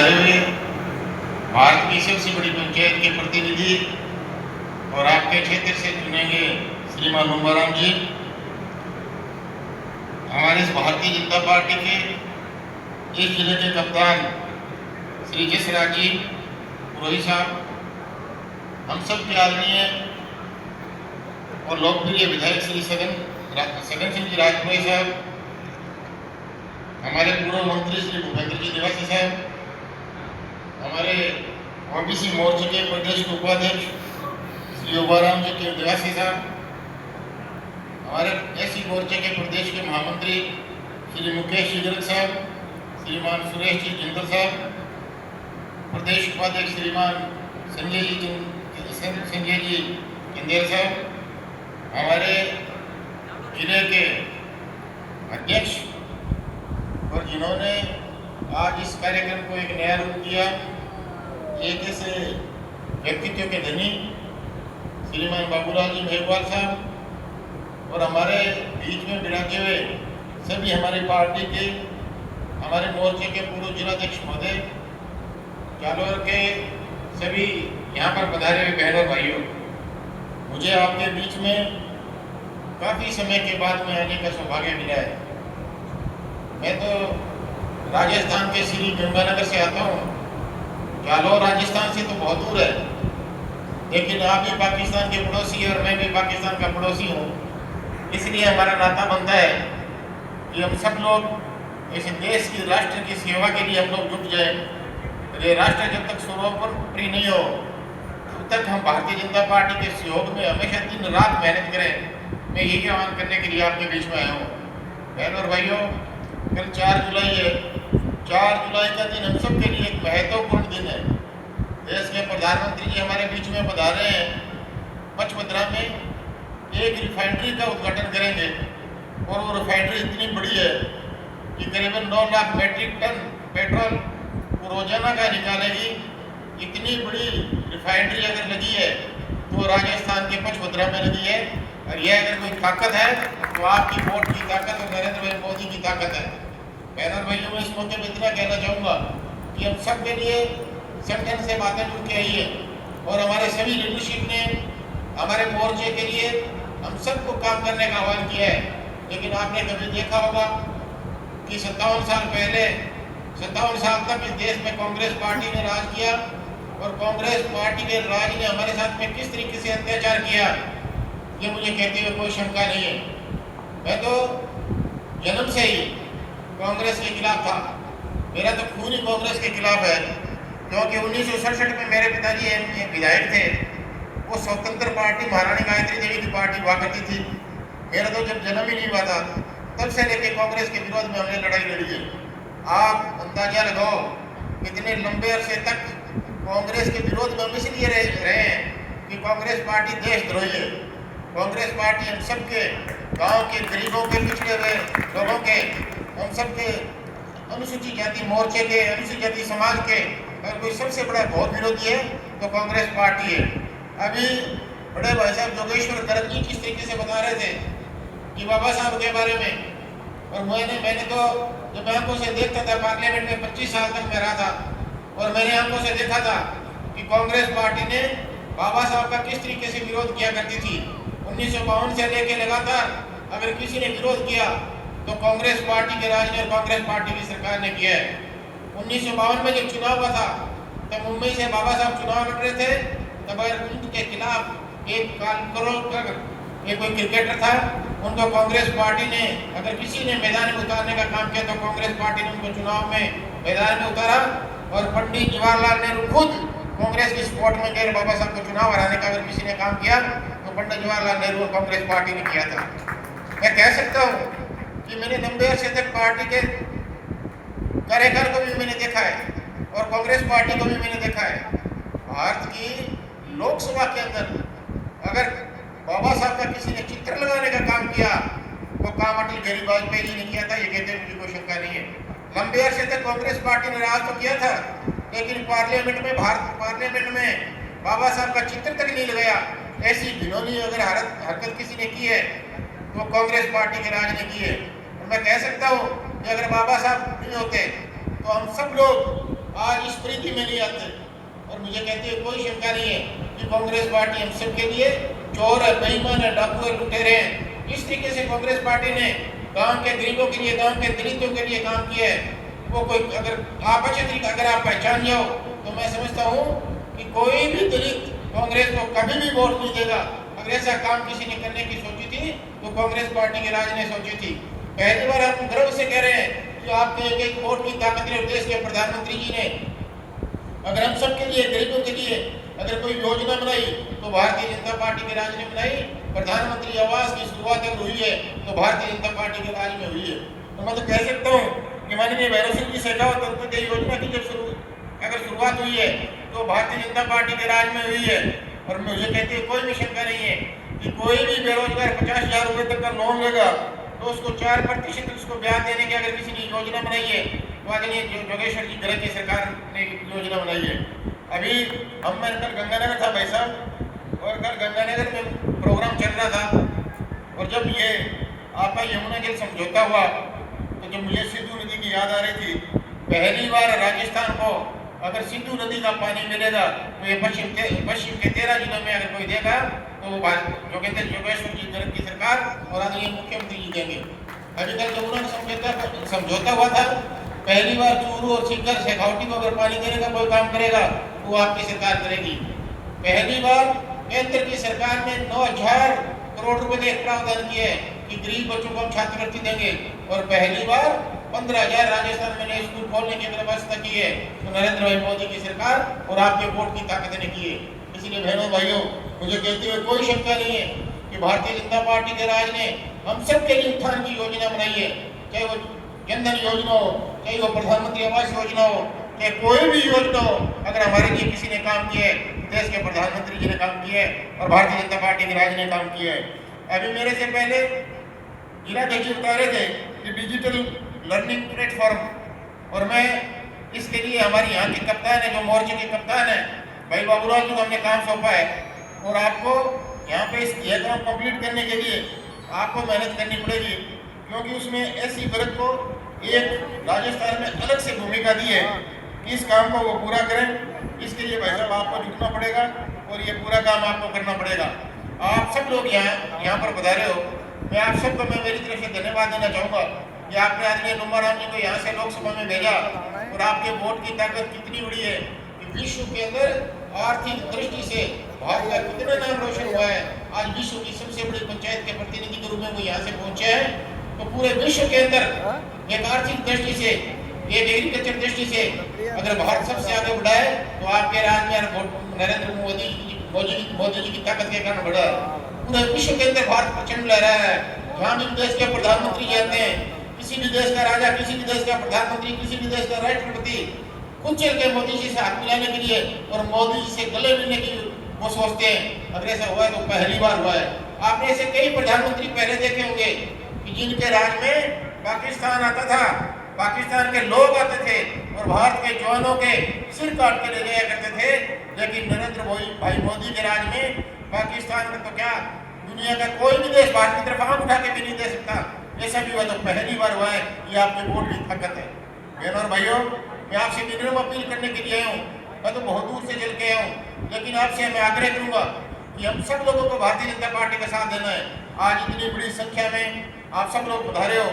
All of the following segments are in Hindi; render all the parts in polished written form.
पधारे हुए भारत की सबसे बड़ी पंचायत के प्रतिनिधि और आपके क्षेत्र से चुने गए श्रीमान मुंबाराम जी, हमारे इस भारतीय जनता पार्टी के इस जिले के कप्तान श्री जसराज जी पुरोहित साहब, हम सब के आदरणीय और लोकप्रिय विधायक श्री सगन सिंह जी राजपुरोही साहब, हमारे पूर्व मंत्री श्री भूपेंद्र जी निवासी साहब, हमारे ओबीसी मोर्चे के प्रदेश के उपाध्यक्ष श्री उबाराम जी के निवासी साहब, हमारे एससी मोर्चे के प्रदेश के महामंत्री श्री मुकेश जी गर्ग साहब, श्रीमान सुरेश जी जिंदल साहब, प्रदेश उपाध्यक्ष श्रीमान संजय जी चंदेल साहब, हमारे जिले के अध्यक्ष और जिन्होंने आज इस कार्यक्रम को एक नया रूप दिया, एक ऐसे व्यक्तित्व के धनी श्रीमान बाबूलाल जी मेघवाल साहब, और हमारे बीच में बिराजे हुए सभी हमारी पार्टी के, हमारे मोर्चे के पूर्व जिलाध्यक्ष महोदय, जालौर के सभी यहाँ पर पधारे हुए बहनों भाइयों, मुझे आपके बीच में काफ़ी समय के बाद में आने का सौभाग्य मिला है। मैं तो राजस्थान के श्री गंगानगर से आता हूँ। जालौर राजस्थान से तो बहुत दूर है, लेकिन आप भी पाकिस्तान के पड़ोसी और मैं भी पाकिस्तान का पड़ोसी हूँ, इसलिए हमारा नाता बनता है कि हम सब लोग इस देश की राष्ट्र की सेवा के लिए हम लोग जुट जाए। ये राष्ट्र जब तक सर्वोपरि नहीं हो तब तक हम भारतीय जनता पार्टी के सहयोग में हमेशा दिन रात मेहनत करें। मैं यही आह्वान करने के लिए आपके बीच में आया हूँ। बहनों और भाइयों, कल 4 जुलाई है। 4 जुलाई का दिन हम सब के लिए एक महत्वपूर्ण दिन है। देश के प्रधानमंत्री जी हमारे बीच में पधारे हैं। पचमदरा में एक रिफाइनरी का उद्घाटन करेंगे और वो रिफाइनरी इतनी बड़ी है कि करीबन 9 लाख मैट्रिक टन पेट्रोल रोजाना का निकालेगी। इतनी बड़ी रिफाइनरी अगर लगी है तो राजस्थान के पचमदरा में लगी है, और यह अगर कोई ताकत है तो आपकी वोट की ताकत और नरेंद्र भाई मोदी की ताकत है। बहनों भाइयों, मैं इस मौके पर इतना कहना चाहूँगा कि हम सब के लिए संगठन से बातें जुड़ के आई है, और हमारे सभी लीडरशिप ने हमारे मोर्चे के लिए हम सबको काम करने का आह्वान किया है। लेकिन आपने कभी देखा होगा कि 57 साल पहले, 57 साल तक इस देश में कांग्रेस पार्टी ने राज किया, और कांग्रेस पार्टी के राज ने हमारे साथ में किस तरीके से अत्याचार किया, ये मुझे कहते हुए कोई शंका नहीं है। मैं तो जन्म से ही कांग्रेस के खिलाफ था। मेरा तो खून ही कांग्रेस के खिलाफ है, क्योंकि 1967 में मेरे पिताजी विधायक थे। वो स्वतंत्र पार्टी महारानी गायत्री देवी की पार्टी हुआ करती थी। मेरा तो जब जन्म ही नहीं हुआ था तब से लेकर कांग्रेस के विरोध में हमने लड़ाई लड़ी है। आप अंदाजा लगाओ कितने लंबे अरसे तक कांग्रेस के विरोध में हम इसलिए रहे हैं कि कांग्रेस पार्टी देशद्रोही है। कांग्रेस पार्टी हम सबके गांव के गरीबों के, पिछड़े हुए लोगों के, हम सबके अनुसूचित जाति मोर्चे के, अनुसूचित जाति समाज के अगर कोई सबसे बड़ा घोर विरोधी है तो कांग्रेस पार्टी है। अभी बड़े भाई साहब जोगेश्वर गर्ग जी किस तरीके से बता रहे थे कि बाबा साहब के बारे में, और मैंने तो जब आंखों से देखता था, पार्लियामेंट में 25 साल तक मैं रहा था, और मैंने आंखों से देखा था कि कांग्रेस पार्टी ने बाबा साहब का किस तरीके से विरोध किया करती थी। 1952 से लेकर लगातार अगर किसी ने विरोध किया तो कांग्रेस पार्टी के राज ने और कांग्रेस पार्टी की सरकार ने किया है। 1952 में जब चुनाव हुआ था तब मुंबई से बाबा साहब चुनाव लड़ रहे थे, तब उनके खिलाफ एक कोई क्रिकेटर था, उनको कांग्रेस पार्टी ने अगर किसी ने मैदान में उतारने का काम किया तो कांग्रेस पार्टी ने उनको चुनाव में मैदान में उतारा, और पंडित जवाहरलाल नेहरू खुद कांग्रेस की सपोर्ट में गए। बाबा साहब को चुनाव हराने का अगर किसी ने काम किया तो पंडित जवाहरलाल नेहरू और कांग्रेस पार्टी ने किया था। मैं कह सकता हूँ कि मैंने लंबे अरसे तक पार्टी के कार्यकाल को भी मैंने देखा है और कांग्रेस पार्टी को भी मैंने देखा है। भारत की लोकसभा के अंदर अगर बाबा साहब का किसी ने चित्र लगाने का काम किया तो काम अटल बिहारी वाजपेयी जी ने किया था, ये कहते मुझे कोई शंका नहीं है। लंबे अरसे तक कांग्रेस पार्टी ने राज तो किया था, लेकिन पार्लियामेंट में, भारत पार्लियामेंट में बाबा साहब का चित्र तक नहीं लगाया। ऐसी घिनौनी अगर हरकत किसी ने की है तो कांग्रेस पार्टी के राज ने की है। और मैं कह सकता हूँ कि अगर बाबा साहब नहीं होते तो हम सब लोग आज इस प्रीति में नहीं आते और मुझे कहते हैं कोई शंका नहीं है कि कांग्रेस पार्टी हम सब के लिए चोर है, बेईमान है, डाकू है, लुटेरे हैं। इस तरीके से कांग्रेस पार्टी ने गांव के गरीबों के लिए, गांव के दलितों के लिए काम किया है। वो कोई अगर आप अच्छे तरीके अगर आप पहचान जाओ तो मैं समझता हूँ कि कोई भी दलित कांग्रेस को कभी भी वोट नहीं देगा। अगर ऐसा काम किसी ने करने की सोची थी तो कांग्रेस पार्टी के राज ने सोची थी। पहली बार हम गर्व से कह रहे हैं कि आपके एक एक वोट की ताकत ने देश के प्रधानमंत्री जी ने अगर हम सब के लिए, गरीबों के लिए अगर कोई योजना बनाई तो भारतीय जनता पार्टी के राज ने बनाई। प्रधानमंत्री आवास की शुरुआत अगर हुई है तो भारतीय जनता पार्टी के राज में हुई है। तो मैं तो कह सकता हूँ कि माननीय भैरव सिंह जी शेखावत अंत्योदय योजना की जब अगर शुरुआत हुई है तो भारतीय जनता पार्टी के राज में हुई है। और मुझे कहते हैं कोई भी शंका नहीं है कि कोई भी बेरोजगार 50,000 रुपये तक का लोन लेगा तो उसको 4% उसको ब्याज देने की अगर किसी ने योजना बनाई है तो आदरणीय जोगेश्वर जी गर्ग की सरकार ने योजना बनाई है। अभी मैं कल गंगानगर था भाई साहब, और कल गंगानगर में प्रोग्राम चल रहा था और जब ये आपका यमुना जल समझौता हुआ तो जब मुझे सिंधु नदी की याद आ रही थी। पहली बार राजस्थान को अगर सिंधु नदी का पानी मिलेगा तो ये पश्चिम के 13 जिलों में अगर कोई देगा तो वो जोगेश्वर जी गर्ग की सरकार और आदरणीय मुख्यमंत्री जी देंगे। अभी कल यमुना समझौता हुआ था, पहली बार चूरू और सीकर शेखावटी को अगर पानी देने का कोई काम करेगा तो वो आपकी सरकार करेगी। पहली बार केंद्र की सरकार ने 9,000 करोड़ रुपए के प्रावधान किए हैं कि गरीब बच्चों को हम छात्रवृत्ति देंगे। और पहली बार 15,000 राजस्थान में नए स्कूल खोलने की व्यवस्था की है तो नरेंद्र भाई मोदी की सरकार और आपके वोट की ताकत ने की है। इसलिए बहनों भाइयों, मुझे कहते हुए कोई शंका नहीं है कि भारतीय जनता पार्टी के राज ने हम सब के लिए उत्थान की योजना बनाई है, चाहे वो जनधन योजना हो, चाहे वो प्रधानमंत्री आवास योजना हो, चाहे कोई भी योजना हो। अगर हमारे लिए किसी ने काम किया है, देश के प्रधानमंत्री जी ने काम किया है और भारतीय जनता पार्टी के राज ने काम किया है। अभी मेरे से पहले जिला अध्यक्ष बता रहे थे कि डिजिटल लर्निंग प्लेटफॉर्म, और मैं इसके लिए हमारी यहाँ के कप्तान है, जो मोर्चे के कप्तान है भाई बाबूलाल जी को हमने काम सौंपा है। और आपको यहाँ पे यह काम कंप्लीट करने के लिए आपको मेहनत करनी पड़ेगी, क्योंकि उसमें ऐसी वर्ग को एक राजस्थान में अलग से भूमिका दी है कि इस काम को वो पूरा करें। इसके लिए भाई साहब आपको जुटना पड़ेगा और ये पूरा काम आपको करना पड़ेगा। आप सब लोग यहाँ पर पधारे हो, मैं आप सबको मैं मेरी तरफ से धन्यवाद देना चाहूँगा कि आपने आदरणीय नुमाराम जी को यहाँ से लोकसभा में भेजा और आपके वोट की ताकत कितनी बड़ी है कि विश्व के अंदर आर्थिक दृष्टि से भारत का कितना नाम रोशन हुआ है। आज विश्व की सबसे बड़ी पंचायत के प्रतिनिधि के रूप में वो यहाँ से पहुंचे हैं। तो पूरे विश्व के अंदर एक आर्थिक दृष्टि से, एक एग्रीकल्चर दृष्टि से अगर भारत सबसे आगे बढ़ा है तो आपके राज में नरेंद्र मोदी जी की ताकत के कारण बढ़ा है। पूरे विश्व के अंदर भारत प्रचंड लहरा है। जहाँ भी देश के प्रधानमंत्री जाते हैं, किसी भी देश का राजा, किसी भी देश का प्रधानमंत्री, किसी भी देश का राष्ट्रपति खुद चल के मोदी जी से हाथ मिलाने के लिए और मोदी जी से गले मिलने की वो सोचते हैं। अगर ऐसा हुआ है तो पहली बार हुआ है। आपने ऐसे कई प्रधानमंत्री पहले देखे होंगे कि जिनके राज में पाकिस्तान आता था, पाकिस्तान के लोग आते थे और भारत के जवानों के सिर काट के ले जाया करते थे। लेकिन नरेंद्र भाई मोदी के राज में पाकिस्तान में तो क्या, दुनिया का कोई भी देश भारत की तरफ आंख उठा के भी नहीं दे सकता। ऐसा भी हुआ तो पहली बार हुआ है। ये आपके वोट की ताकत है। बहनों और भाइयों, मैं आपसे विनम्र अपील करने के लिए आया हूँ। मैं तो बहुत दूर से चल के आया हूँ, लेकिन आपसे मैं आग्रह करूँगा कि हम सब लोगों को भारतीय जनता पार्टी का साथ देना है। आज इतनी बड़ी संख्या में आप सब लोग पधारे हो,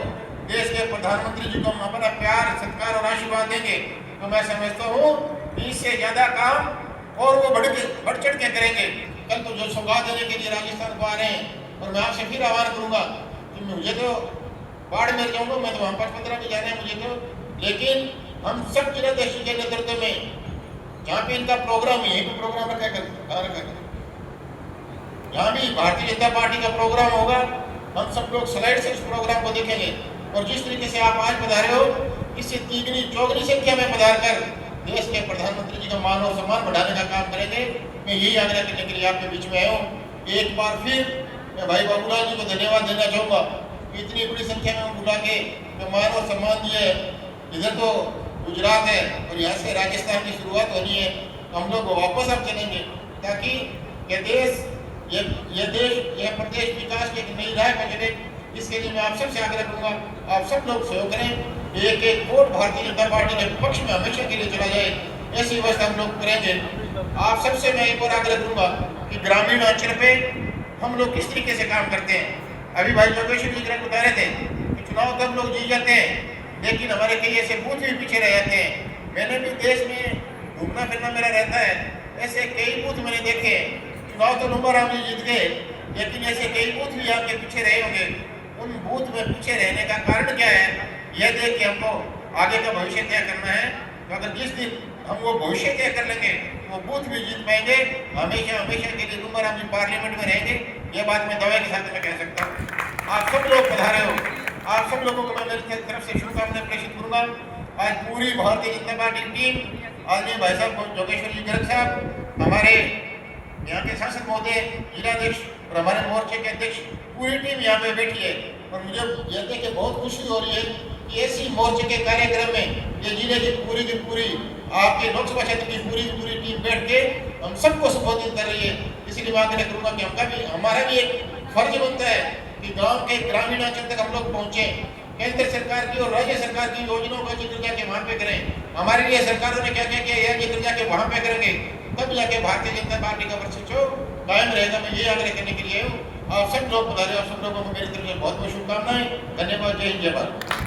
देश के प्रधानमंत्री जी को हम अपना प्यार, सत्कार और आशीर्वाद देंगे तो मैं समझता हूँ कि इससे ज़्यादा काम और वो बढ़ चढ़ के करेंगे। कल तो जो सौगात देने के लिए राजस्थान को आ रहे हैं, और मैं आपसे फिर आह्वान करूँगा कि मुझे तो बाड़मेर जाऊँगा, मैं तो वहाँ पर 15 भी जाना है मुझे तो, लेकिन हम सब जिलाध्यक्ष के नेतृत्व में जहाँ पे इनका प्रोग्राम है, यही प्रोग्राम रखा कर जहाँ भी भारतीय जनता पार्टी का प्रोग्राम होगा, हम सब लोग स्लाइड से उस प्रोग्राम को देखेंगे। और जिस तरीके से आप आज पधारे हो, इससे तीगनी चौगनी संख्या में पधार कर देश के प्रधानमंत्री जी का मान और सम्मान बढ़ाने का काम करेंगे। मैं यही आग्रह करने के लिए आपके बीच में आया हूँ। एक बार फिर मैं भाई बाबूलाल जी को धन्यवाद देना चाहूँगा। इतनी बड़ी संख्या में बुला के मान और सम्मान दिए। इधर तो गुजरात है और यहाँ से राजस्थान की शुरुआत होनी है, तो हम लोग वापस अब चलेंगे ताकि ये देश, यह प्रदेश विकास की एक नई राह पर चले। इसके लिए मैं आप सबसे आग्रह करूँगा, आप सब लोग सहयोग करें। एक एक वोट भारतीय जनता पार्टी के पक्ष में हमेशा के लिए चला जाए, ऐसी व्यवस्था हम लोग करेंगे। आप सबसे मैं एक और आग्रह करूंगा कि ग्रामीण अंचल पे हम लोग किस तरीके से काम करते हैं। अभी भाई जोगेश्वर जी ग्रह बता रहे थे कि चुनाव तब लोग जीत जाते हैं, लेकिन हमारे कई ऐसे बूथ भी पीछे रह जाते हैं। मैंने भी देश में घूमना फिरना मेरा रहता है, ऐसे कई बूथ मैंने देखे। चुनाव तो नुमा राम जी जीत गए, लेकिन ऐसे कई बूथ भी आपके पीछे रहे होंगे। उन बूथ में पीछे रहने का कारण क्या है, यह देख के हमको आगे का भविष्य तय करना है। तो अगर जिस दिन हम वो भविष्य तय कर लेंगे वो बूथ भी जीत पाएंगे, हमेशा हमेशा के लिए नुमा राम जी पार्लियामेंट में रहेंगे। ये बात मैं दावे के साथ में कह सकता हूँ। आप सब लोग पधारे हो, आप सब लोगों को मैं मेरी तरफ से शुभकामनाएं प्रेषित करूंगा। आज पूरी भारतीय जनता पार्टी की टीम, आदरणीय भाई साहब जोगेश्वर जी गर्ग साहब, हमारे यहाँ के सांसद महोदय, जिलाध्यक्ष और हमारे मोर्चे के अध्यक्ष, पूरी टीम यहाँ पे बैठी है। और मुझे यह देख के बहुत खुशी हो रही है कि ऐसी मोर्चे के कार्यक्रम में ये जिले की पूरी आपके लोकसभा क्षेत्र की पूरी टीम बैठ के हम सबको संबोधित कर रही है। इसीलिए मैं आग्रह करूंगा कि हमारा भी एक फर्ज बनता है कि गांव के ग्रामीण अंचल तक हम लोग पहुंचे, केंद्र सरकार की और राज्य सरकार की योजनाओं का जिक्र जाके वहां पे करें। हमारे लिए सरकारों ने क्या क्या किया यह जिक्र जाके वहां पे करेंगे, तब जाके भारतीय जनता पार्टी का वर्चस्व कायम रहेगा। मैं ये आग्रह करने के लिए हूँ। आप सब लोग पधारे, आप सब लोगों को मेरी तरफ से बहुत बहुत शुभकामनाएं। धन्यवाद। जय हिंद, जय भारत।